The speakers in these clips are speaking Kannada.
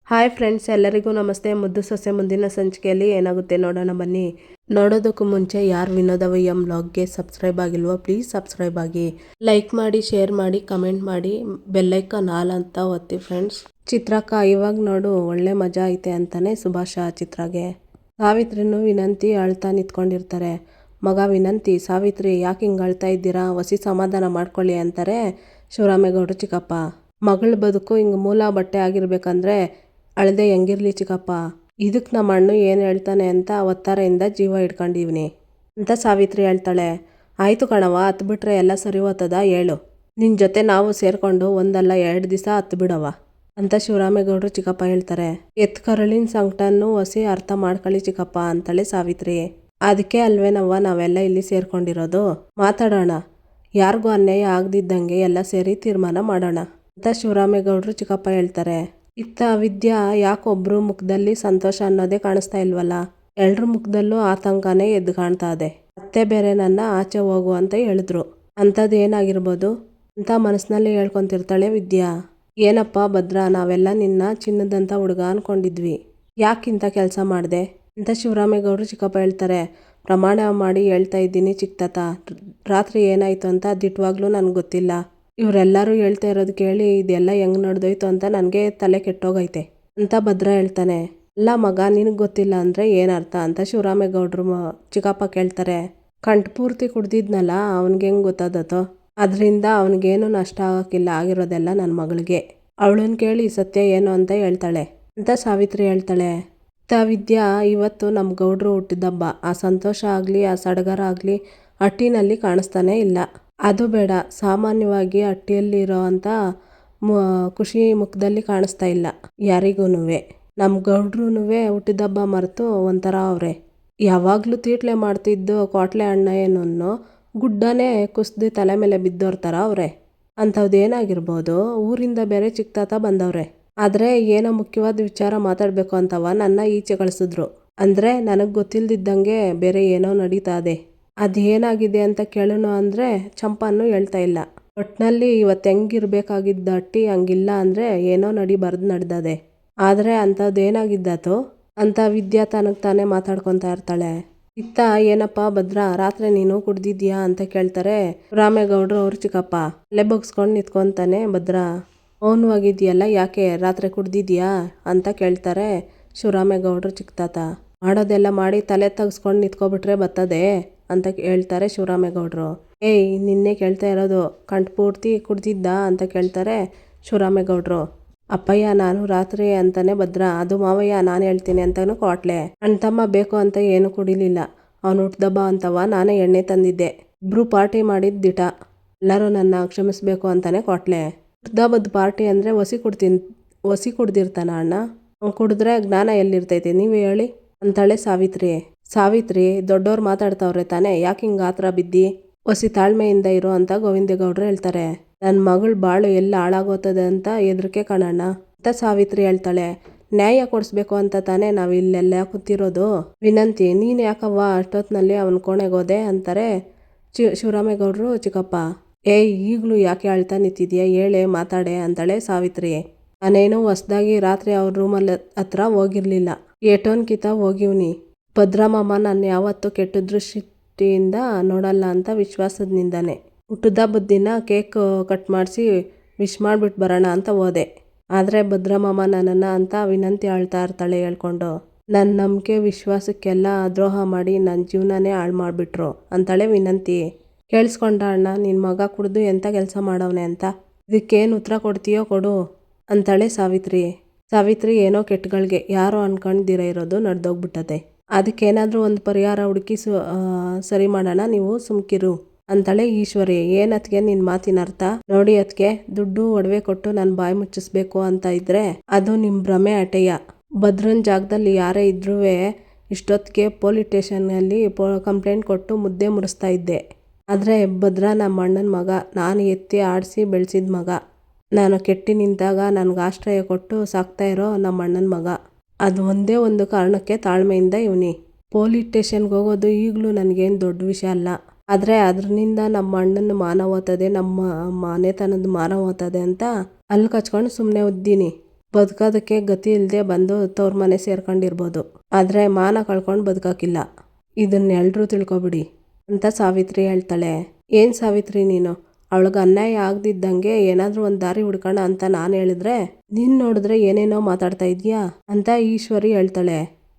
ಹಾಯ್ ಫ್ರೆಂಡ್ಸ್, ಎಲ್ಲರಿಗೂ ನಮಸ್ತೆ. ಮುದ್ದು ಸೊಸೆ ಮುಂದಿನ ಸಂಚಿಕೆಯಲ್ಲಿ ಏನಾಗುತ್ತೆ ನೋಡೋಣ ಬನ್ನಿ. ನೋಡೋದಕ್ಕೂ ಮುಂಚೆ ಯಾರು ವಿನೋದ ವೈಎಂ ಬ್ಲಾಗ್ಗೆ ಸಬ್ಸ್ಕ್ರೈಬ್ ಆಗಿಲ್ವೋ ಪ್ಲೀಸ್ ಸಬ್ಸ್ಕ್ರೈಬ್ ಆಗಿ, ಲೈಕ್ ಮಾಡಿ, ಶೇರ್ ಮಾಡಿ, ಕಮೆಂಟ್ ಮಾಡಿ, ಬೆಲ್ಲೈಕನ್ ಆಲ್ ಅಂತ ಒತ್ತಿ ಫ್ರೆಂಡ್ಸ್. ಚಿತ್ರಕ್ಕ ಇವಾಗ ನೋಡು ಒಳ್ಳೆ ಮಜಾ ಐತೆ ಅಂತಾನೆ ಸುಭಾಷ ಚಿತ್ರಗೆ. ಸಾವಿತ್ರಿನೂ ವಿನಂತಿ ಅಳ್ತಾ ನಿಂತ್ಕೊಂಡಿರ್ತಾರೆ. ಮಗ ವಿನಂತಿ, ಸಾವಿತ್ರಿ ಯಾಕೆ ಹಿಂಗೆ ಅಳ್ತಾ ಇದ್ದೀರಾ, ಹೊಸಿ ಸಮಾಧಾನ ಮಾಡ್ಕೊಳ್ಳಿ ಅಂತಾರೆ ಶಿವರಾಮೇಗೌಡರು ಚಿಕ್ಕಪ್ಪ. ಮಗಳ ಬದುಕು ಹಿಂಗೆ ಮೂಲ ಬಟ್ಟೆ ಆಗಿರ್ಬೇಕಂದ್ರೆ ಅಳ್ದೆ ಹೆಂಗಿರ್ಲಿ ಚಿಕ್ಕಪ್ಪ, ಇದಕ್ಕೆ ನಮ್ಮ ಅಣ್ಣ ಏನು ಹೇಳ್ತಾನೆ ಅಂತ ಒತ್ತಾರೆಯಿಂದ ಜೀವ ಹಿಡ್ಕೊಂಡಿವ್ನಿ ಅಂತ ಸಾವಿತ್ರಿ ಹೇಳ್ತಾಳೆ. ಆಯಿತು ಕಣವ, ಹತ್ಬಿಟ್ರೆ ಎಲ್ಲ ಸರಿ ಹೋಗ್ತದ, ಹೇಳು. ನಿನ್ನ ಜೊತೆ ನಾವು ಸೇರಿಕೊಂಡು ಒಂದಲ್ಲ 2 ದಿವಸ ಹತ್ತು ಬಿಡವ ಅಂತ ಶಿವರಾಮೇಗೌಡರು ಚಿಕ್ಕಪ್ಪ ಹೇಳ್ತಾರೆ. ಕರಳಿನ ಸಂಕಟನೂ ಹೊಸಿ ಅರ್ಥ ಮಾಡ್ಕೊಳ್ಳಿ ಚಿಕ್ಕಪ್ಪ ಅಂತಾಳೆ ಸಾವಿತ್ರಿ. ಅದಕ್ಕೆ ಅಲ್ವೇನವ್ವ ನಾವೆಲ್ಲ ಇಲ್ಲಿ ಸೇರ್ಕೊಂಡಿರೋದು, ಮಾತಾಡೋಣ, ಯಾರಿಗೂ ಅನ್ಯಾಯ ಆಗದಿದ್ದಂಗೆ ಎಲ್ಲ ಸೇರಿ ತೀರ್ಮಾನ ಮಾಡೋಣ ಅಂತ ಶಿವರಾಮೇಗೌಡರು ಚಿಕ್ಕಪ್ಪ ಹೇಳ್ತಾರೆ. ಇತ್ತ ವಿದ್ಯಾ ಯಾಕೊಬ್ರು ಮುಖದಲ್ಲಿ ಸಂತೋಷ ಅನ್ನೋದೇ ಕಾಣಿಸ್ತಾ ಇಲ್ವಲ್ಲ, ಎಲ್ರ ಮುಖದಲ್ಲೂ ಆತಂಕನೇ ಎದ್ದು ಕಾಣ್ತಾ ಇದೆ. ಅತ್ತೆ ಬೇರೆ ನನ್ನ ಆಚೆ ಹೋಗು ಅಂತ ಹೇಳಿದ್ರು, ಅಂಥದ್ದು ಏನಾಗಿರ್ಬೋದು ಅಂತ ಮನಸ್ಸಿನಲ್ಲಿ ಹೇಳ್ಕೊತಿರ್ತಾಳೆ ವಿದ್ಯಾ. ಏನಪ್ಪ ಭದ್ರ, ನಾವೆಲ್ಲ ನಿನ್ನ ಚಿನ್ನದಂಥ ಹುಡುಗ ಅನ್ಕೊಂಡಿದ್ವಿ, ಯಾಕಿಂತ ಕೆಲಸ ಮಾಡಿದೆ ಅಂತ ಶಿವರಾಮೇಗೌಡರು ಚಿಕ್ಕಪ್ಪ ಹೇಳ್ತಾರೆ. ಪ್ರಮಾಣ ಮಾಡಿ ಹೇಳ್ತಾ ಇದ್ದೀನಿ ಚಿಕ್ಕತಾತ, ರಾತ್ರಿ ಏನಾಯಿತು ಅಂತ ದಿಟ್ಟವಾಗ್ಲೂ ನನಗೆ ಗೊತ್ತಿಲ್ಲ. ಇವರೆಲ್ಲರೂ ಹೇಳ್ತಾ ಇರೋದು ಕೇಳಿ ಇದೆಲ್ಲ ಹೆಂಗೆ ನಡೆದೋಯ್ತು ಅಂತ ನನಗೆ ತಲೆ ಕೆಟ್ಟೋಗೈತೆ ಅಂತ ಭದ್ರ ಹೇಳ್ತಾನೆ. ಅಲ್ಲ ಮಗ, ನಿನಗೆ ಗೊತ್ತಿಲ್ಲ ಅಂದರೆ ಏನರ್ಥ ಅಂತ ಶಿವರಾಮೇಗೌಡರು ಚಿಕ್ಕಪ್ಪ ಕೇಳ್ತಾರೆ. ಕಂಠಪೂರ್ತಿ ಕುಡ್ದಿದ್ನಲ್ಲ, ಅವ್ನಿಗೆ ಹೆಂಗೆ ಗೊತ್ತಾದತ್ತೋ, ಅದರಿಂದ ಅವನಿಗೇನು ನಷ್ಟ ಆಗೋಕ್ಕಿಲ್ಲ, ಆಗಿರೋದೆಲ್ಲ ನನ್ನ ಮಗಳಿಗೆ. ಅವಳನ್ನ ಕೇಳಿ ಸತ್ಯ ಏನು ಅಂತ ಹೇಳ್ತಾಳೆ ಅಂತ ಸಾವಿತ್ರಿ ಹೇಳ್ತಾಳೆ. ವಿದ್ಯಾ, ಇವತ್ತು ನಮ್ಮ ಗೌಡ್ರು ಹುಟ್ಟಿದಬ್ಬ, ಆ ಸಂತೋಷ ಆಗಲಿ ಆ ಸಡಗರ ಆಗಲಿ ಹಟ್ಟಿನಲ್ಲಿ ಕಾಣಿಸ್ತಾನೆ ಇಲ್ಲ. ಅದು ಬೇಡ, ಸಾಮಾನ್ಯವಾಗಿ ಹಟ್ಟಿಯಲ್ಲಿರೋ ಅಂಥ ಖುಷಿ ಮುಖದಲ್ಲಿ ಕಾಣಿಸ್ತಾ ಇಲ್ಲ ಯಾರಿಗೂ. ನಮ್ಮ ಗೌಡ್ರೂ ಹುಟ್ಟಿದಬ್ಬ ಮರೆತು ಒಂಥರ ಅವರೇ. ಯಾವಾಗಲೂ ತೀಟ್ಲೆ ಮಾಡ್ತಿದ್ದು ಕೋಟ್ಲೆ ಅಣ್ಣ ಏನನ್ನು ಗುಡ್ಡನೇ ಕುಸ್ದು ತಲೆ ಮೇಲೆ ಬಿದ್ದೋರ್ತಾರ ಅವರೇ. ಅಂಥದ್ದೇನಾಗಿರ್ಬೋದು, ಊರಿಂದ ಬೇರೆ ಚಿಕ್ಕತಾತ ಬಂದವ್ರೆ. ಆದರೆ ಏನೋ ಮುಖ್ಯವಾದ ವಿಚಾರ ಮಾತಾಡಬೇಕು ಅಂತವ ನನ್ನ ಈಚೆ ಕಳಿಸಿದ್ರು. ಅಂದರೆ ನನಗೆ ಗೊತ್ತಿಲ್ದಿದ್ದಂಗೆ ಬೇರೆ ಏನೋ ನಡೀತಾ ಇದೆ. ಅದು ಏನಾಗಿದೆ ಅಂತ ಕೇಳೋಣ ಅಂದರೆ ಚಂಪನ್ನು ಹೇಳ್ತಾ ಇಲ್ಲ. ಒಟ್ಟಿನಲ್ಲಿ ಇವತ್ತು ಹೆಂಗಿರ್ಬೇಕಾಗಿದ್ದ ಹಟ್ಟಿ ಹಂಗಿಲ್ಲ ಅಂದರೆ ಏನೋ ನಡಿಬಾರ್ದು ನಡೆದದೆ. ಆದರೆ ಅಂಥದ್ದೇನಾಗಿದ್ದಾತು ಅಂತ ವಿದ್ಯಾ ತನಗೆ ತಾನೇ ಮಾತಾಡ್ಕೊತಾ ಇರ್ತಾಳೆ. ಇತ್ತ ಏನಪ್ಪ ಭದ್ರ, ರಾತ್ರಿ ನೀನು ಕುಡ್ದಿದ್ಯಾ ಅಂತ ಕೇಳ್ತಾರೆ ರಾಮೇಗೌಡರು ಅವ್ರ ಚಿಕ್ಕಪ್ಪ. ಅಲ್ಲೇ ಬಗ್ಸ್ಕೊಂಡು ನಿಂತ್ಕೊತಾನೆ ಭದ್ರ. ಮೌನವಾಗಿದೆಯಲ್ಲ, ಯಾಕೆ ರಾತ್ರಿ ಕುಡ್ದಿದ್ಯಾ ಅಂತ ಕೇಳ್ತಾರೆ ಶಿವರಾಮೇಗೌಡರು ಚಿಕ್ಕತಾತ. ಮಾಡೋದೆಲ್ಲ ಮಾಡಿ ತಲೆ ತೆಗೆಸ್ಕೊಂಡು ನಿಂತ್ಕೊಬಿಟ್ರೆ ಬರ್ತದೆ ಅಂತ ಹೇಳ್ತಾರೆ ಶಿವರಾಮೇಗೌಡರು. ಏಯ್, ನಿನ್ನೆ ಕೇಳ್ತಾ ಇರೋದು, ಕಂಠಪೂರ್ತಿ ಕುಡ್ದಿದ್ದ ಅಂತ ಕೇಳ್ತಾರೆ ಶಿವರಾಮೇಗೌಡರು. ಅಪ್ಪಯ್ಯ, ನಾನು ರಾತ್ರಿ ಅಂತಾನೆ ಭದ್ರ, ಅದು ಮಾವಯ್ಯ ನಾನು ಹೇಳ್ತೀನಿ ಅಂತನೂ ಕೋಟ್ಲೆ. ಅಣ್ತಮ್ಮ ಬೇಕು ಅಂತ ಏನು ಕುಡಿಲಿಲ್ಲ, ಅವನು ಹುಟ್ಟಿದಬ್ಬ ಅಂತವ ನಾನೇ ಎಣ್ಣೆ ತಂದಿದ್ದೆ, ಇಬ್ಬರು ಪಾರ್ಟಿ ಮಾಡಿದ ದಿಟ, ಎಲ್ಲರೂ ನನ್ನ ಕ್ಷಮಿಸ್ಬೇಕು ಅಂತಾನೆ ಕೋಟ್ಲೆ. ಹುಟ್ಟಿದಬ್ಬದ ಪಾರ್ಟಿ ಅಂದರೆ ಒಸಿ ಕುಡ್ದಿರ್ತಾನ ಅಣ್ಣ, ಅವ್ನು ಕುಡಿದ್ರೆ ಜ್ಞಾನ ಎಲ್ಲಿರ್ತೈತೆ ನೀವೇ ಹೇಳಿ ಅಂತಾಳೆ ಸಾವಿತ್ರಿ. ಸಾವಿತ್ರಿ, ದೊಡ್ಡವ್ರು ಮಾತಾಡ್ತಾವ್ರೆ ತಾನೇ, ಯಾಕೆ ಹಿಂಗೆ ಆ ಥರ ಬಿದ್ದಿ, ಹೊಸಿ ತಾಳ್ಮೆಯಿಂದ ಇರೋ ಅಂತ ಗೋವಿಂದೇಗೌಡರು ಹೇಳ್ತಾರೆ. ನನ್ನ ಮಗಳು ಬಾಳು ಎಲ್ಲ ಹಾಳಾಗೋತದೆ ಅಂತ ಹೆದರಿಕೆ ಕಣಣ್ಣ ಅಂತ ಸಾವಿತ್ರಿ ಹೇಳ್ತಾಳೆ. ನ್ಯಾಯ ಕೊಡಿಸ್ಬೇಕು ಅಂತ ತಾನೇ ನಾವು ಇಲ್ಲೆಲ್ಲ ಕೂತಿರೋದು. ವಿನಂತಿ, ನೀನು ಯಾಕವ್ವ ಅಷ್ಟೊತ್ತಿನಲ್ಲಿ ಅವನ ಕೋಣೆಗೋದೆ ಅಂತಾರೆ ಶಿವರಾಮೇಗೌಡರು ಚಿಕ್ಕಪ್ಪ. ಏಯ್, ಈಗಲೂ ಯಾಕೆ ಅಳ್ತಾ ನಿಂತಿದ್ಯಾ, ಹೇಳೆ ಮಾತಾಡೆ ಅಂತಾಳೆ ಸಾವಿತ್ರಿ. ನಾನೇನು ಹೊಸ್ದಾಗಿ ರಾತ್ರಿ ಅವ್ರ ರೂಮಲ್ಲಿ ಹತ್ರ ಹೋಗಿರ್ಲಿಲ್ಲ, ಏಟೋನ್ಕಿತ ಹೋಗಿವ್ನಿ. ಭದ್ರಮಾಮ ನನ್ನ ಯಾವತ್ತೂ ಕೆಟ್ಟ ದೃಷ್ಟಿಯಿಂದ ನೋಡಲ್ಲ ಅಂತ ವಿಶ್ವಾಸದಿಂದಾನೆ ಹುಟ್ಟಿದಬ್ಬದ ದಿನ ಕೇಕ್ ಕಟ್ ಮಾಡಿಸಿ ವಿಶ್ ಮಾಡಿಬಿಟ್ಟು ಬರೋಣ ಅಂತ ಹೋದೆ. ಆದರೆ ಭದ್ರಮಾಮ ನನ್ನನ್ನು ಅಂತ ವಿನಂತಿ ಅಳ್ತಾ ಇರ್ತಾಳೆ ಹೇಳ್ಕೊಂಡು. ನನ್ನ ನಂಬಿಕೆ ವಿಶ್ವಾಸಕ್ಕೆಲ್ಲ ದ್ರೋಹ ಮಾಡಿ ನನ್ನ ಜೀವನನೇ ಹಾಳು ಮಾಡಿಬಿಟ್ರು ಅಂತಾಳೆ ವಿನಂತಿ. ಕೇಳಿಸ್ಕೊಂಡ ಅಣ್ಣ, ನಿನ್ನ ಮಗ ಕುಡಿದು ಎಂಥ ಕೆಲಸ ಮಾಡವನೆ ಅಂತ, ಇದಕ್ಕೇನು ಉತ್ತರ ಕೊಡ್ತೀಯೋ ಕೊಡು ಅಂತಾಳೆ ಸಾವಿತ್ರಿ. ಸಾವಿತ್ರಿ, ಏನೋ ಕೆಟ್ಟಗಳಿಗೆ ಯಾರೋ ಅನ್ಕೊಂಡಿದ್ದೀರ ಇರೋದು ನಡೆದೋಗ್ಬಿಟ್ಟದೆ, ಅದಕ್ಕೇನಾದರೂ ಒಂದು ಪರಿಹಾರ ಹುಡುಕಿ ಸರಿ ಮಾಡೋಣ, ನೀವು ಸುಮ್ಕಿರು ಅಂತಾಳೆ ಈಶ್ವರಿ. ಏನತ್ಗೆ ನಿನ್ನ ಮಾತಿನ ಅರ್ಥ? ನೋಡಿ ಅದಕ್ಕೆ, ದುಡ್ಡು ಒಡವೆ ಕೊಟ್ಟು ನನ್ನ ಬಾಯಿ ಮುಚ್ಚಿಸ್ಬೇಕು ಅಂತ ಇದ್ರೆ ಅದು ನಿಮ್ಮ ಭ್ರಮೆ ಅಟೆಯ. ಭದ್ರನ ಜಾಗದಲ್ಲಿ ಯಾರೇ ಇದ್ರೂ ಇಷ್ಟೊತ್ತಿಗೆ ಪೊಲೀಸ್ ಸ್ಟೇಷನ್ನಲ್ಲಿ ಕಂಪ್ಲೇಂಟ್ ಕೊಟ್ಟು ಮುದ್ದೆ ಮುರಿಸ್ತಾ ಇದ್ದೆ. ಆದರೆ ಭದ್ರ ನಮ್ಮ ಅಣ್ಣನ ಮಗ, ನಾನು ಎತ್ತಿ ಆಡಿಸಿ ಬೆಳೆಸಿದ ಮಗ, ನಾನು ಕೆಟ್ಟಿ ನಿಂತಾಗ ನನಗೆ ಆಶ್ರಯ ಕೊಟ್ಟು ಸಾಕ್ತಾ ಇರೋ ನಮ್ಮ ಅಣ್ಣನ ಮಗ. ಅದು ಒಂದೇ ಒಂದು ಕಾರಣಕ್ಕೆ ತಾಳ್ಮೆಯಿಂದ ಇವನಿ. ಪೊಲೀಸ್ ಸ್ಟೇಷನ್ಗೆ ಹೋಗೋದು ಈಗಲೂ ನನಗೇನು ದೊಡ್ಡ ವಿಷಯ ಅಲ್ಲ, ಆದರೆ ಅದರಿಂದ ನಮ್ಮ ಅಣ್ಣನ ಮಾನ ಹೋಗ್ತದೆ, ನಮ್ಮ ಮನೆತನದ ಮಾನ ಹೋಗ್ತದೆ ಅಂತ ಅಲ್ಲಿ ಕಚ್ಕೊಂಡು ಸುಮ್ಮನೆ ಉದ್ದೀನಿ. ಬದುಕೋದಕ್ಕೆ ಗತಿ ಇಲ್ಲದೆ ಬಂದು ತವ್ರ ಮನೆ ಸೇರ್ಕೊಂಡಿರ್ಬೋದು, ಆದರೆ ಮಾನ ಕಳ್ಕೊಂಡು ಬದುಕೋಕ್ಕಿಲ್ಲ. ಇದನ್ನೆಲ್ಲರೂ ತಿಳ್ಕೊಬಿಡಿ ಅಂತ ಸಾವಿತ್ರಿ ಹೇಳ್ತಾಳೆ. ಏನು ಸಾವಿತ್ರಿ ನೀನು, ಅವಳಿಗೆ ಅನ್ಯಾಯ ಆಗದಿದ್ದಂಗೆ ಏನಾದರೂ ಒಂದು ದಾರಿ ಹುಡ್ಕೋಣ ಅಂತ ನಾನು ಹೇಳಿದ್ರೆ ನೀನು ನೋಡಿದ್ರೆ ಏನೇನೋ ಮಾತಾಡ್ತಾ ಇದೀಯಾ ಅಂತ ಈಶ್ವರಿ ಹೇಳ್ತಾಳೆ.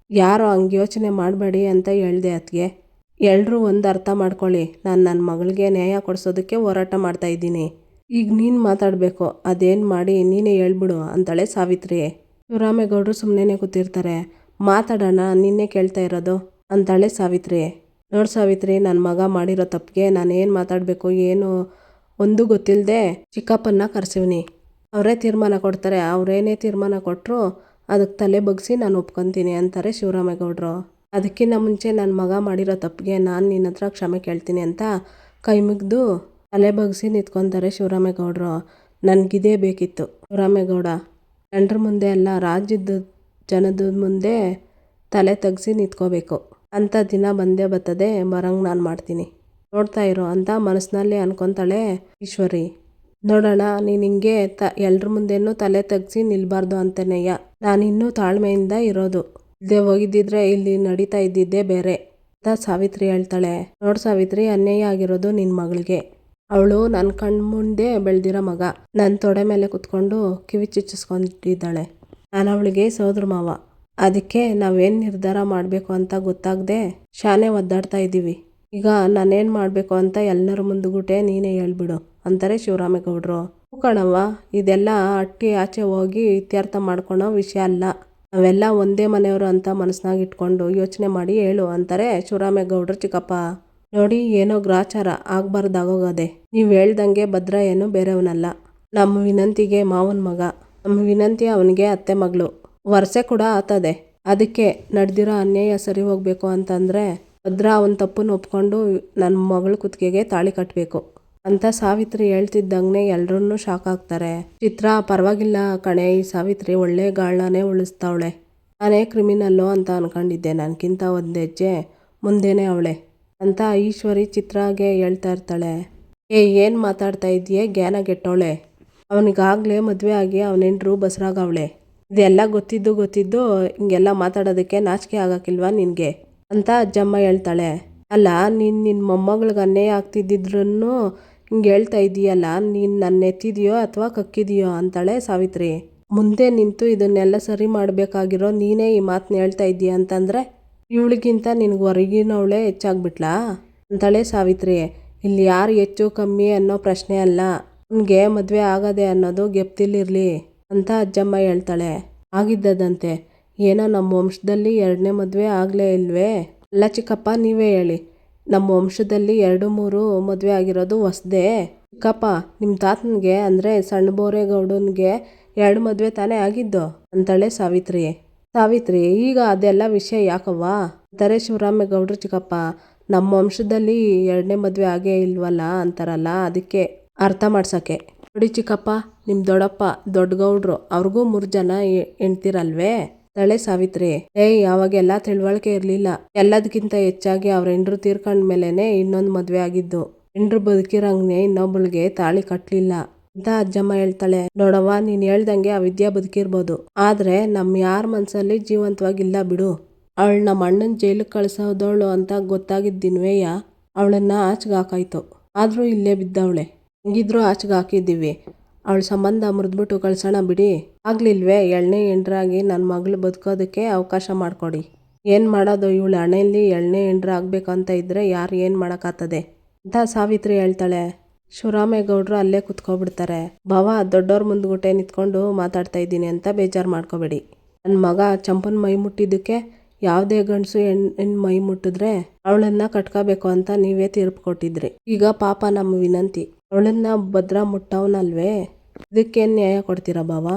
ಯಾರೋ ಹಂಗೆ ಯೋಚನೆ ಮಾಡಬೇಡಿ ಅಂತ ಹೇಳ್ದೆ ಅತ್ಗೆ. ಎಲ್ಲರೂ ಒಂದು ಅರ್ಥ ಮಾಡ್ಕೊಳ್ಳಿ, ನಾನು ನನ್ನ ಮಗಳಿಗೆ ನ್ಯಾಯ ಕೊಡಿಸೋದಕ್ಕೆ ಹೋರಾಟ ಮಾಡ್ತಾ ಇದ್ದೀನಿ. ಈಗ ನೀನು ಮಾತಾಡಬೇಕು, ಅದೇನು ಮಾಡಿ ನೀನೇ ಹೇಳ್ಬಿಡು ಅಂತಾಳೆ ಸಾವಿತ್ರಿ. ಶಿವರಾಮೇಗೌಡರು ಸುಮ್ಮನೆ ಕೂತಿರ್ತಾರೆ. ಮಾತಾಡೋಣ, ನಿನ್ನೆ ಕೇಳ್ತಾ ಇರೋದು ಅಂತಾಳೆ ಸಾವಿತ್ರಿ. ನೋಡಿ ಸಾವಿತ್ರಿ, ನನ್ನ ಮಗ ಮಾಡಿರೋ ತಪ್ಪಿಗೆ ನಾನೇನು ಮಾತಾಡಬೇಕು ಏನು ಒಂದು ಗೊತ್ತಿಲ್ಲದೆ ಚಿಕ್ಕಪ್ಪನ್ನ ಕರೆಸಿವ್ನಿ. ಅವರೇ ತೀರ್ಮಾನ ಕೊಡ್ತಾರೆ, ಅವರೇನೇ ತೀರ್ಮಾನ ಕೊಟ್ಟರು ಅದಕ್ಕೆ ತಲೆ ಬಗ್ಸಿ ನಾನು ಒಪ್ಕೊತೀನಿ ಅಂತಾರೆ ಶಿವರಾಮೇಗೌಡರು. ಅದಕ್ಕಿಂತ ಮುಂಚೆ ನನ್ನ ಮಗ ಮಾಡಿರೋ ತಪ್ಪಿಗೆ ನಾನು ನಿನ್ನ ಹತ್ರ ಕ್ಷಮೆ ಕೇಳ್ತೀನಿ ಅಂತ ಕೈ ಮುಗಿದು ತಲೆ ಬಗ್ಸಿ ನಿಂತ್ಕೊತಾರೆ ಶಿವರಾಮೇಗೌಡರು. ನನಗಿದೇ ಬೇಕಿತ್ತು ಶಿವರಾಮೇಗೌಡ, ಜನರ ಮುಂದೆ ಅಲ್ಲ ರಾಜ್ಯದ ಜನದ ಮುಂದೆ ತಲೆ ತೆಗ್ಸಿ ನಿಂತ್ಕೋಬೇಕು ಅಂತ ದಿನ ಬಂದೇ ಬರ್ತದೆ, ಬರಂಗೆ ನಾನು ಮಾಡ್ತೀನಿ, ನೋಡ್ತಾ ಇರೋ ಅಂತ ಮನಸ್ಸಿನಲ್ಲಿ ಅನ್ಕೊತಾಳೆ ಈಶ್ವರಿ. ನೋಡೋಣ, ನೀನು ಹಿಂಗೆ ಎಲ್ರ ಮುಂದೆನೂ ತಲೆ ತೆಗ್ಸಿ ನಿಲ್ಬಾರ್ದು ಅಂತನೇಯ್ಯ ನಾನಿನ್ನೂ ತಾಳ್ಮೆಯಿಂದ ಇರೋದು. ಇಲ್ಲದೆ ಹೋಗಿದ್ದಿದ್ರೆ ಇಲ್ಲಿ ನಡೀತಾ ಇದ್ದಿದ್ದೇ ಬೇರೆ ಅಂತ ಸಾವಿತ್ರಿ ಹೇಳ್ತಾಳೆ. ನೋಡು ಸಾವಿತ್ರಿ, ಅನ್ಯಾಯ ಆಗಿರೋದು ನಿನ್ನ ಮಗಳಿಗೆ. ಅವಳು ನನ್ನ ಕಣ್ಮುಂದೆ ಬೆಳೆದಿರೋ ಮಗ. ನನ್ನ ತೊಡೆ ಮೇಲೆ ಕುತ್ಕೊಂಡು ಕಿವಿ ಚುಚ್ಚಿಸ್ಕೊಂಡಿದ್ದಾಳೆ. ನಾನು ಅವಳಿಗೆ ಸೋದರ ಮಾವ. ಅದಕ್ಕೆ ನಾವೇನು ನಿರ್ಧಾರ ಮಾಡಬೇಕು ಅಂತ ಗೊತ್ತಾಗದೆ ಶಾನೆ ಒದ್ದಾಡ್ತಾ ಇದ್ದೀವಿ. ಈಗ ನಾನೇನು ಮಾಡಬೇಕು ಅಂತ ಎಲ್ಲರ ಮುಂದುಗುಟೆ ನೀನೇ ಹೇಳ್ಬಿಡು ಅಂತಾರೆ ಶಿವರಾಮೇಗೌಡರು. ಕಣವ್ವ, ಇದೆಲ್ಲ ಅಟ್ಟಿ ಆಚೆ ಹೋಗಿ ಇತ್ಯರ್ಥ ಮಾಡ್ಕೊಳೋ ವಿಷಯ ಅಲ್ಲ. ನಾವೆಲ್ಲ ಒಂದೇ ಮನೆಯವರು ಅಂತ ಮನಸ್ಸಿನಾಗ ಇಟ್ಕೊಂಡು ಯೋಚನೆ ಮಾಡಿ ಹೇಳು ಅಂತಾರೆ ಶಿವರಾಮೇಗೌಡರು ಚಿಕ್ಕಪ್ಪ. ನೋಡಿ, ಏನೋ ಗ್ರಾಚಾರ ಆಗ್ಬಾರ್ದಾಗೋಗದೆ. ನೀವು ಹೇಳ್ದಂಗೆ ಭದ್ರ ಏನು ಬೇರೆಯವನಲ್ಲ. ನಮ್ಮ ವಿನಂತಿಗೆ ಮಾವನ ಮಗ, ನಮ್ಮ ವಿನಂತಿ ಅವನಿಗೆ ಅತ್ತೆ ಮಗಳು. ವರ್ಷೆ ಕೂಡ ಆತದೆ. ಅದಕ್ಕೆ ನಡೆದಿರೋ ಅನ್ಯಾಯ ಸರಿ ಹೋಗ್ಬೇಕು ಅಂತಂದರೆ ಭದ್ರ ಅವನ ತಪ್ಪನ್ನು ಒಪ್ಕೊಂಡು ನನ್ನ ಮಗಳ ಕುತ್ತಿಗೆಗೆ ತಾಳಿ ಕಟ್ಟಬೇಕು ಅಂತ ಸಾವಿತ್ರಿ ಹೇಳ್ತಿದ್ದಂಗೆ ಎಲ್ಲರನ್ನೂ ಶಾಕ್ ಆಗ್ತಾರೆ. ಚಿತ್ರ, ಪರವಾಗಿಲ್ಲ ಕಣೆ, ಈ ಸಾವಿತ್ರಿ ಒಳ್ಳೆ ಗಾಳನೇ ಉಳಿಸ್ತಾವಳೆ. ನಾನೇ ಕ್ರಿಮಿನಲ್ಲು ಅಂತ ಅನ್ಕೊಂಡಿದ್ದೆ, ನನಗಿಂತ ಒಂದು ಹೆಜ್ಜೆ ಮುಂದೆನೇ ಅವಳೆ ಅಂತ ಈಶ್ವರಿ ಚಿತ್ರಾಗೆ ಹೇಳ್ತಾ ಇರ್ತಾಳೆ. ಏನು ಮಾತಾಡ್ತಾ ಇದೆಯೇ ಜ್ಞಾನಗೆಟ್ಟವಳೆ, ಅವನಿಗಾಗಲೇ ಮದುವೆ ಆಗಿ ಅವನೆಂಡ್ರು ಬಸರಾಗವಳೆ. ಇದೆಲ್ಲ ಗೊತ್ತಿದ್ದು ಹಿಂಗೆಲ್ಲ ಮಾತಾಡೋದಕ್ಕೆ ನಾಚಿಕೆ ಆಗೋಕ್ಕಿಲ್ವಾ ನಿನಗೆ ಅಂತ ಅಜ್ಜಮ್ಮ ಹೇಳ್ತಾಳೆ. ಅಲ್ಲ, ನೀನು ನಿನ್ನ ಮೊಮ್ಮಗಳಿಗೆ ಅನ್ಯಾಯ ಆಗ್ತಿದ್ದಿದ್ರೂ ಹಿಂಗೆ ಹೇಳ್ತಾ ಇದೀಯಲ್ಲ, ನೀನು ನನ್ನ ಎತ್ತಿದೆಯೋ ಅಥವಾ ಕಕ್ಕಿದೆಯೋ ಅಂತಾಳೆ ಸಾವಿತ್ರಿ. ಮುಂದೆ ನಿಂತು ಇದನ್ನೆಲ್ಲ ಸರಿ ಮಾಡಬೇಕಾಗಿರೋ ನೀನೇ ಈ ಮಾತನ್ನ ಹೇಳ್ತಾ ಇದೀಯ ಅಂತಂದರೆ ಇವಳಿಗಿಂತ ನಿನಗೆ ಹೊರಗಿನವಳೆ ಹೆಚ್ಚಾಗ್ಬಿಟ್ಲಾ ಅಂತಾಳೆ ಸಾವಿತ್ರಿ. ಇಲ್ಲಿ ಯಾರು ಹೆಚ್ಚು ಕಮ್ಮಿ ಅನ್ನೋ ಪ್ರಶ್ನೆ ಅಲ್ಲ, ಅವನಿಗೆ ಮದುವೆ ಆಗದೆ ಅನ್ನೋದು ಗೆಪ್ತಿಲಿರಲಿ ಅಂತ ಅಜ್ಜಮ್ಮ ಹೇಳ್ತಾಳೆ. ಆಗಿದ್ದದಂತೆ, ಏನೋ ನಮ್ಮ ವಂಶದಲ್ಲಿ 2ನೇ ಮದುವೆ ಆಗಲೇ ಇಲ್ವೇ? ಅಲ್ಲ ಚಿಕ್ಕಪ್ಪ, ನೀವೇ ಹೇಳಿ, ನಮ್ಮ ವಂಶದಲ್ಲಿ 2-3 ಮದುವೆ ಆಗಿರೋದು ಹೊಸ್ದೇ. ಚಿಕ್ಕಪ್ಪ, ನಿಮ್ಮ ತಾತನಿಗೆ ಅಂದರೆ ಸಣ್ಣ ಬೋರೇಗೌಡನಿಗೆ 2 ಮದುವೆ ತಾನೇ ಆಗಿದ್ದು ಅಂತಾಳೆ ಸಾವಿತ್ರಿ. ಈಗ ಅದೆಲ್ಲ ವಿಷಯ ಯಾಕವ್ವ ಅಂತಾರೆ ಶಿವರಾಮೇಗೌಡರು ಚಿಕ್ಕಪ್ಪ. ನಮ್ಮ ವಂಶದಲ್ಲಿ 2ನೇ ಮದುವೆ ಆಗೇ ಇಲ್ವಲ್ಲ ಅಂತಾರಲ್ಲ, ಅದಕ್ಕೆ ಅರ್ಥ ಮಾಡ್ಸೋಕ್ಕೆ. ನೋಡಿ ಚಿಕ್ಕಪ್ಪ, ನಿಮ್ಮ ದೊಡ್ಡಪ್ಪ ದೊಡ್ಡ ಗೌಡ್ರು, ಅವ್ರಿಗೂ 3 ಜನ ಹೆಣ್ತಿರಲ್ವೇ ತಳೆ ಸಾವಿತ್ರಿ. ಅವಾಗೆಲ್ಲ ತಿಳುವಳಿಕೆ ಇರಲಿಲ್ಲ. ಎಲ್ಲದಕ್ಕಿಂತ ಹೆಚ್ಚಾಗಿ ಅವ್ರ ಹೆಂಡ್ರು ತೀರ್ಕೊಂಡ ಮೇಲೇನೆ ಇನ್ನೊಂದು ಮದುವೆ ಆಗಿದ್ದು. ಹೆಂಡ್ರು ಬದುಕಿರಂಗೆ ಇನ್ನೊಬ್ಬಳಿಗೆ ತಾಳಿ ಕಟ್ಟಲಿಲ್ಲ ಅಂತ ಅಜ್ಜಮ್ಮ ಹೇಳ್ತಾಳೆ. ನೋಡವ್ವ, ನೀನು ಹೇಳ್ದಂಗೆ ಆ ವಿದ್ಯಾ ಬದುಕಿರ್ಬೋದು, ಆದರೆ ನಮ್ಮ ಯಾರ ಮನಸ್ಸಲ್ಲಿ ಜೀವಂತವಾಗಿಲ್ಲ ಬಿಡು. ಅವಳು ನಮ್ಮ ಅಣ್ಣನ ಜೈಲಿಗೆ ಕಳಿಸೋದವಳು ಅಂತ ಗೊತ್ತಾಗಿದ್ದಿನ್ವೇಯ ಅವಳನ್ನ ಆಚೆಗೆ ಹಾಕಾಯ್ತು. ಆದರೂ ಇಲ್ಲೇ ಬಿದ್ದವಳೆ. ಹೆಂಗಿದ್ರು ಆಚೆಗೆ ಹಾಕಿದ್ದೀವಿ, ಅವಳ ಸಂಬಂಧ ಮುರಿದ್ಬಿಟ್ಟು ಕಳ್ಸೋಣ ಬಿಡಿ. ಆಗ್ಲಿಲ್ವೇ 2ನೇ ಹೆಂಡ್ರಾಗಿ ನನ್ನ ಮಗಳು ಬದುಕೋದಕ್ಕೆ ಅವಕಾಶ ಮಾಡಿಕೊಡಿ. ಏನು ಮಾಡೋದು, ಇವಳು ಹಣೆಯಲ್ಲಿ 2ನೇ ಹೆಂಡ್ರ ಆಗಬೇಕಂತ ಇದ್ದರೆ ಯಾರು ಏನು ಮಾಡೋಕ್ಕಾಗ್ತದೆ ಅಂತ ಸಾವಿತ್ರಿ ಹೇಳ್ತಾಳೆ. ಶಿವರಾಮೇಗೌಡರು ಅಲ್ಲೇ ಕುತ್ಕೊಬಿಡ್ತಾರೆ. ಭಾವ, ದೊಡ್ಡವ್ರ ಮುಂದ್ಗುಟೆ ನಿಂತ್ಕೊಂಡು ಮಾತಾಡ್ತಾ ಇದ್ದೀನಿ ಅಂತ ಬೇಜಾರು ಮಾಡ್ಕೋಬೇಡಿ. ನನ್ನ ಮಗ ಚಂಪನ ಮೈ ಮುಟ್ಟಿದ್ದಕ್ಕೆ ಯಾವುದೇ ಗಂಡಸು ಹೆಣ್ಣು ಮೈ ಮುಟ್ಟಿದ್ರೆ ಅವಳನ್ನ ಕಟ್ಕೋಬೇಕು ಅಂತ ನೀವೇ ತೀರ್ಪು ಕೊಟ್ಟಿದ್ರಿ. ಈಗ ಪಾಪ ನಮ್ಮ ವಿನಂತಿ, ಅವಳನ್ನ ಭದ್ರ ಮುಟ್ಟವನಲ್ವೇ, ಇದಕ್ಕೇನು ನ್ಯಾಯ ಕೊಡ್ತೀರಾ ಭಾವ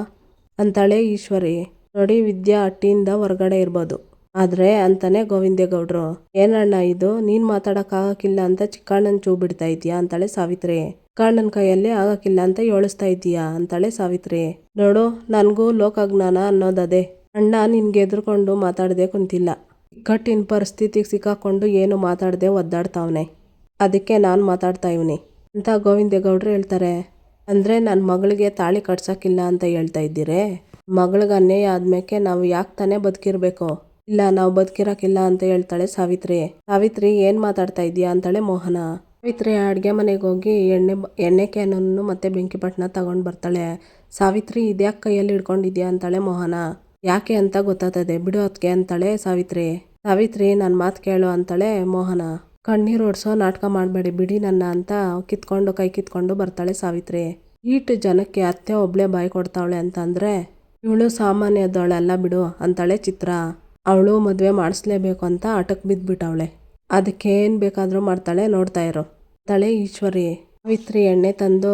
ಅಂತಾಳೆ ಈಶ್ವರಿ. ನೋಡಿ, ವಿದ್ಯಾ ಹಟ್ಟಿಯಿಂದ ಹೊರಗಡೆ ಇರ್ಬೋದು, ಆದರೆ ಅಂತಾನೆ ಗೋವಿಂದೇಗೌಡರು. ಏನಣ್ಣ ಇದು, ನೀನು ಮಾತಾಡೋಕ್ಕಾಗಕ್ಕಿಲ್ಲ ಅಂತ ಚಿಕ್ಕಣ್ಣನ ಚೂ ಬಿಡ್ತಾ ಇದೀಯಾ ಅಂತಾಳೆ ಸಾವಿತ್ರಿ. ಚಿಕ್ಕಣ್ಣನ ಕೈಯಲ್ಲಿ ಆಗೋಕ್ಕಿಲ್ಲ ಅಂತ ಯೋಳಿಸ್ತಾ ಇದೀಯಾ ಅಂತಾಳೆ ಸಾವಿತ್ರಿ. ನೋಡು, ನನಗೂ ಲೋಕಜ್ಞಾನ ಅನ್ನೋದದೇ. ಅಣ್ಣ ನಿನ್ಗೆ ಎದುರ್ಕೊಂಡು ಮಾತಾಡದೆ ಕುಂತಿಲ್ಲ, ಇಕ್ಕಟ್ಟಿನ ಪರಿಸ್ಥಿತಿಗೆ ಸಿಕ್ಕಾಕೊಂಡು ಏನು ಮಾತಾಡದೆ ಒದ್ದಾಡ್ತಾವನೆ, ಅದಕ್ಕೆ ನಾನು ಮಾತಾಡ್ತಾ ಇವ್ನಿ ಅಂತ ಗೋವಿಂದೇಗೌಡರು ಹೇಳ್ತಾರೆ. ಅಂದರೆ ನನ್ನ ಮಗಳಿಗೆ ತಾಳಿ ಕಟ್ಸೋಕ್ಕಿಲ್ಲ ಅಂತ ಹೇಳ್ತಾ ಇದ್ದೀರೇ? ಮಗಳಿಗೆ ಅನ್ಯಾಯ ಆದ್ಮೇಲೆ ನಾವು ಯಾಕೆ ತಾನೇ ಬದುಕಿರ್ಬೇಕು, ಇಲ್ಲ ನಾವು ಬದುಕಿರಕ್ಕಿಲ್ಲ ಅಂತ ಹೇಳ್ತಾಳೆ ಸಾವಿತ್ರಿ. ಸಾವಿತ್ರಿ ಏನ್ ಮಾತಾಡ್ತಾ ಇದೀಯಾ ಅಂತಾಳೆ ಮೋಹನ. ಸಾವಿತ್ರಿ ಅಡ್ಗೆ ಮನೆಗೆ ಹೋಗಿ ಎಣ್ಣೆ ಕ್ಯಾನನ್ನು ಮತ್ತೆ ಬೆಂಕಿ ಪಟ್ಟಣ ತಗೊಂಡ್ ಬರ್ತಾಳೆ. ಸಾವಿತ್ರಿ ಇದ್ಯಾಕೆ ಕೈಯಲ್ಲಿ ಹಿಡ್ಕೊಂಡಿದ್ಯಾ ಅಂತಾಳೆ ಮೋಹನ. ಯಾಕೆ ಅಂತ ಗೊತ್ತಾಗ್ತದೆ ಬಿಡು ಅದ್ಕೆ ಅಂತಾಳೆ ಸಾವಿತ್ರಿ. ಸಾವಿತ್ರಿ ನನ್ನ ಮಾತು ಕೇಳು ಅಂತಾಳೆ ಮೋಹನ. ಕಣ್ಣೀರು ಓಡಿಸೋ ನಾಟಕ ಮಾಡಬೇಡಿ ಬಿಡಿ ನನ್ನ ಅಂತ ಕೈ ಕಿತ್ಕೊಂಡು ಬರ್ತಾಳೆ ಸಾವಿತ್ರಿ. ಈಟು ಜನಕ್ಕೆ ಅತ್ತೆ ಒಬ್ಳೆ ಬಾಯಿ ಕೊಡ್ತಾವಳೆ ಅಂತಂದ್ರೆ ಇವಳು ಸಾಮಾನ್ಯದವಳಲ್ಲ ಬಿಡು ಅಂತಾಳೆ ಚಿತ್ರ. ಅವಳು ಮದುವೆ ಮಾಡಿಸ್ಲೇಬೇಕು ಅಂತ ಹಠಕ್ಕೆ ಬಿದ್ದುಬಿಟ್ಟವಳೆ. ಅದಕ್ಕೇನು ಬೇಕಾದರೂ ಮಾಡ್ತಾಳೆ, ನೋಡ್ತಾ ಇರೋ ಅಂತಾಳೆ ಈಶ್ವರಿ. ಸಾವಿತ್ರಿ ಎಣ್ಣೆ ತಂದು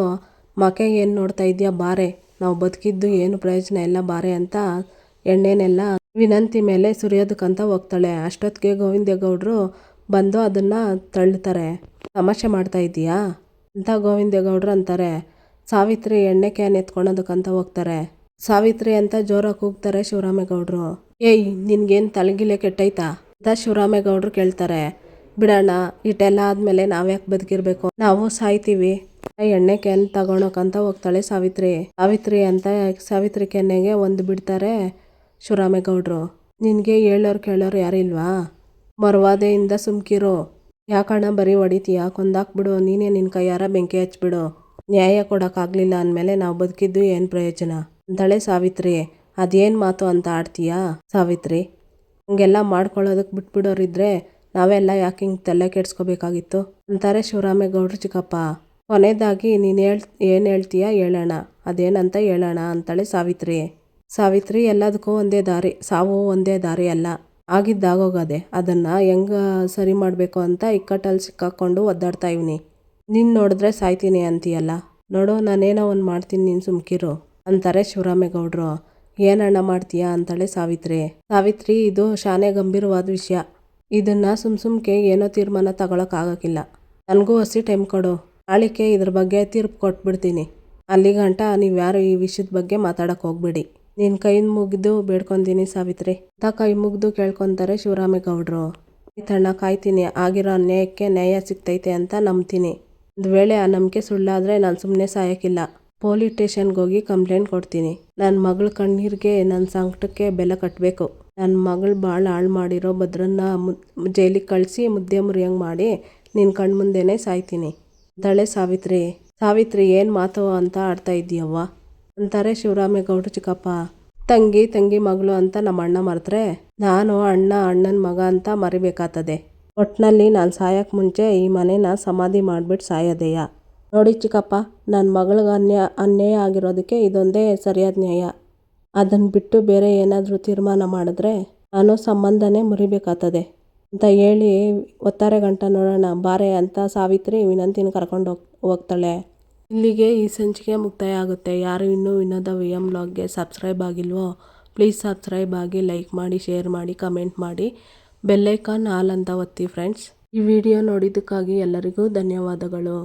ಮಕೆ ಏನು ನೋಡ್ತಾ ಇದೆಯಾ ಬಾರೆ, ನಾವು ಬದುಕಿದ್ದು ಏನು ಪ್ರಯೋಜನ ಇಲ್ಲ ಬಾರೆ ಅಂತ ಎಣ್ಣೆನೆಲ್ಲ ವಿನಂತಿ ಮೇಲೆ ಸುರಿಯೋದಕ್ಕಂತ ಹೋಗ್ತಾಳೆ. ಅಷ್ಟೊತ್ತಿಗೆ ಗೋವಿಂದೇಗೌಡರು ಬಂದು ಅದನ್ನ ತಳ್ಳುತ್ತಾರೆ. ತಮಾಷೆ ಮಾಡ್ತಾ ಇದೀಯಾ ಅಂತ ಗೋವಿಂದೇಗೌಡರು ಅಂತಾರೆ. ಸಾವಿತ್ರಿ ಎಣ್ಣೆ ಕ್ಯಾನ್ ಎತ್ಕೊಳೋದಕ್ಕಂತ ಹೋಗ್ತಾರೆ. ಸಾವಿತ್ರಿ ಅಂತ ಜೋರಾಗಿ ಕೂಗ್ತಾರೆ ಶಿವರಾಮೇಗೌಡರು. ಏಯ್ ನಿನ್ಗೇನು ತಲೆಗಿಲೆ ಕೆಟ್ಟೈತಾ ಅಂತ ಶಿವರಾಮೇಗೌಡರು ಕೇಳ್ತಾರೆ. ಬಿಡೋಣ, ಇಟ್ಟೆಲ್ಲ ಆದ್ಮೇಲೆ ನಾವ್ಯಾಕೆ ಬದುಕಿರ್ಬೇಕು, ನಾವು ಸಾಯ್ತೀವಿ. ಎಣ್ಣೆ ಕ್ಯಾನ್ ತಗೊಳಕಂತ ಹೋಗ್ತಾಳೆ ಸಾವಿತ್ರಿ. ಸಾವಿತ್ರಿ ಕೆನ್ನೆಗೆ ಒಂದು ಬಿಡ್ತಾರೆ ಶಿವರಾಮೇಗೌಡರು. ನಿನ್ಗೆ ಹೇಳೋರು ಕೇಳೋರು ಯಾರಿಲ್ವಾ, ಮರವಾದೆಯಿಂದ ಸುಮ್ಕಿರು, ಯಾಕಣ್ಣ ಬರೀ ಹೊಡಿತೀಯಾ, ಕೊಂದಾಕ್ಬಿಡು, ನೀನೇ ನಿನ್ನ ಕೈಯಾರ ಬೆಂಕಿ ಹಚ್ಬಿಡು, ನ್ಯಾಯ ಕೊಡೋಕ್ಕಾಗಲಿಲ್ಲ ಅಂದಮೇಲೆ ನಾವು ಬದುಕಿದ್ದು ಏನು ಪ್ರಯೋಜನ ಅಂತಾಳೆ ಸಾವಿತ್ರಿ. ಅದೇನು ಮಾತು ಅಂತ ಆಡ್ತೀಯಾ ಸಾವಿತ್ರಿ, ಹಂಗೆಲ್ಲ ಮಾಡ್ಕೊಳ್ಳೋದಕ್ಕೆ ಬಿಟ್ಬಿಡೋರಿದ್ರೆ ನಾವೆಲ್ಲ ಯಾಕೆ ಹಿಂಗೆ ತಲೆ ಕೆಡ್ಸ್ಕೋಬೇಕಾಗಿತ್ತು ಅಂತಾರೆ ಶಿವರಾಮೇಗೌಡರು ಚಿಕ್ಕಪ್ಪ. ಕೊನೆಯದಾಗಿ ನೀನು ಏನು ಹೇಳ್ತೀಯಾ ಹೇಳೋಣ, ಅದೇನಂತ ಹೇಳೋಣ ಅಂತಾಳೆ ಸಾವಿತ್ರಿ. ಸಾವಿತ್ರಿ ಎಲ್ಲದಕ್ಕೂ ಒಂದೇ ದಾರಿ, ಸಾವು ಒಂದೇ ದಾರಿ ಅಲ್ಲ, ಆಗಿದ್ದಾಗೋಗದೆ, ಅದನ್ನು ಹೆಂಗೆ ಸರಿ ಮಾಡಬೇಕು ಅಂತ ಇಕ್ಕಟ್ಟಲ್ಲಿ ಸಿಕ್ಕಾಕೊಂಡು ಒದ್ದಾಡ್ತಾ ಇವ್ನಿ. ನೀನು ನೋಡಿದ್ರೆ ಸಾಯ್ತೀನಿ ಅಂತೀಯಲ್ಲ, ನೋಡು ನಾನೇನೋ ಒಂದು ಮಾಡ್ತೀನಿ, ನೀನು ಸುಮ್ಕಿರು ಅಂತಾರೆ ಶಿವರಾಮೇಗೌಡರು. ಏನಣ್ಣ ಮಾಡ್ತೀಯಾ ಅಂತಾಳೆ ಸಾವಿತ್ರಿ. ಸಾವಿತ್ರಿ ಇದು ಶಾನೆ ಗಂಭೀರವಾದ ವಿಷಯ, ಇದನ್ನ ಸುಮ್ಕೆ ಏನೋ ತೀರ್ಮಾನ ತಗೊಳಕ್ಕಾಗಕ್ಕಿಲ್ಲ, ನನಗೂ ಹಸಿ ಟೈಮ್ ಕೊಡು, ನಾಳಿಕೆ ಇದ್ರ ಬಗ್ಗೆ ತೀರ್ಪು ಕೊಟ್ಬಿಡ್ತೀನಿ, ಅಲ್ಲಿಗಂಟ ನೀವ್ಯಾರು ಈ ವಿಷಯದ ಬಗ್ಗೆ ಮಾತಾಡಕ್ಕೆ ಹೋಗ್ಬೇಡಿ, ನಿನ್ನ ಕೈ ಮುಗಿದು ಬೇಡ್ಕೊತೀನಿ ಸಾವಿತ್ರಿ ಅಂತ ಕೈ ಮುಗಿದು ಕೇಳ್ಕೊತಾರೆ ಶಿವರಾಮೇಗೌಡರು. ಆಯ್ತಣ್ಣ ಕಾಯ್ತೀನಿ, ಆಗಿರೋ ಅನ್ಯಾಯಕ್ಕೆ ನ್ಯಾಯ ಸಿಗ್ತೈತೆ ಅಂತ ನಂಬ್ತೀನಿ, ಒಂದು ವೇಳೆ ಆ ನಂಬಿಕೆ ಸುಳ್ಳಾದರೆ ನಾನು ಸುಮ್ಮನೆ ಸಾಯೋಕ್ಕಿಲ್ಲ, ಪೊಲೀಸ್ ಸ್ಟೇಷನ್ಗೆ ಹೋಗಿ ಕಂಪ್ಲೇಂಟ್ ಕೊಡ್ತೀನಿ, ನನ್ನ ಮಗಳ ಕಣ್ಣೀರಿಗೆ ನನ್ನ ಸಂಕಟಕ್ಕೆ ಬೆಲೆ ಕಟ್ಟಬೇಕು, ನನ್ನ ಮಗಳು ಭಾಳ ಹಾಳು ಮಾಡಿರೋ ಭದ್ರನ್ನ ಜೈಲಿಗೆ ಕಳಿಸಿ ಮುದ್ದೆ ಮುರಿಯಂಗೆ ಮಾಡಿ ನಿನ್ನ ಕಣ್ಮುಂದೆನೇ ಸಾಯ್ತೀನಿ ಅಂತಾಳೆ ಸಾವಿತ್ರಿ. ಸಾವಿತ್ರಿ ಏನು ಮಾತು ಅಂತ ಆಡ್ತಾ ಇದೀಯವ್ವ ಅಂತಾರೆ ಶಿವರಾಮೇಗೌಡರು ಚಿಕ್ಕಪ್ಪ. ತಂಗಿ ಮಗಳು ಅಂತ ನಮ್ಮ ಅಣ್ಣ ಮರೆತ್ರೆ ನಾನು ಅಣ್ಣನ ಮಗ ಅಂತ ಮರಿಬೇಕಾಗ್ತದೆ, ಒಟ್ಟಿನಲ್ಲಿ ನಾನು ಸಾಯಕ್ಕೆ ಮುಂಚೆ ಈ ಮನೇನ ಸಮಾಧಿ ಮಾಡಿಬಿಟ್ಟು ಸಾಯೋದೆಯಾ. ನೋಡಿ ಚಿಕ್ಕಪ್ಪ, ನನ್ನ ಮಗಳಿಗೆ ಅನ್ಯಾಯ ಆಗಿರೋದಕ್ಕೆ ಇದೊಂದೇ ಸರಿಯಾದ ನ್ಯಾಯ, ಅದನ್ನು ಬಿಟ್ಟು ಬೇರೆ ಏನಾದರೂ ತೀರ್ಮಾನ ಮಾಡಿದ್ರೆ ನಾನು ಸಂಬಂಧನೇ ಮುರಿಬೇಕಾಗ್ತದೆ ಅಂತ ಹೇಳಿ ಒತ್ತಾರೆ ಗಂಟ ನೋಡೋಣ ಬಾರೆ ಅಂತ ಸಾವಿತ್ರಿ ವಿನಂತಿನ ಕರ್ಕೊಂಡು ಹೋಗ್ತಾಳೆ. ಇಲ್ಲಿಗೆ ಈ ಸಂಚಿಕೆ ಮುಕ್ತಾಯ ಆಗುತ್ತೆ. ಯಾರು ಇನ್ನೂ ವಿನೋದ ವಿಎಂ ಬ್ಲಾಗ್ಗೆ ಸಬ್ಸ್ಕ್ರೈಬ್ ಆಗಿಲ್ವೋ ಪ್ಲೀಸ್ ಸಬ್ಸ್ಕ್ರೈಬ್ ಆಗಿ, ಲೈಕ್ ಮಾಡಿ, ಶೇರ್ ಮಾಡಿ, ಕಮೆಂಟ್ ಮಾಡಿ, ಬೆಲ್ಲೈಕಾನ್ ಆಲ್ ಅಂತ ಒತ್ತಿ ಫ್ರೆಂಡ್ಸ್. ಈ ವಿಡಿಯೋ ನೋಡಿದ್ದಕ್ಕಾಗಿ ಎಲ್ಲರಿಗೂ ಧನ್ಯವಾದಗಳು.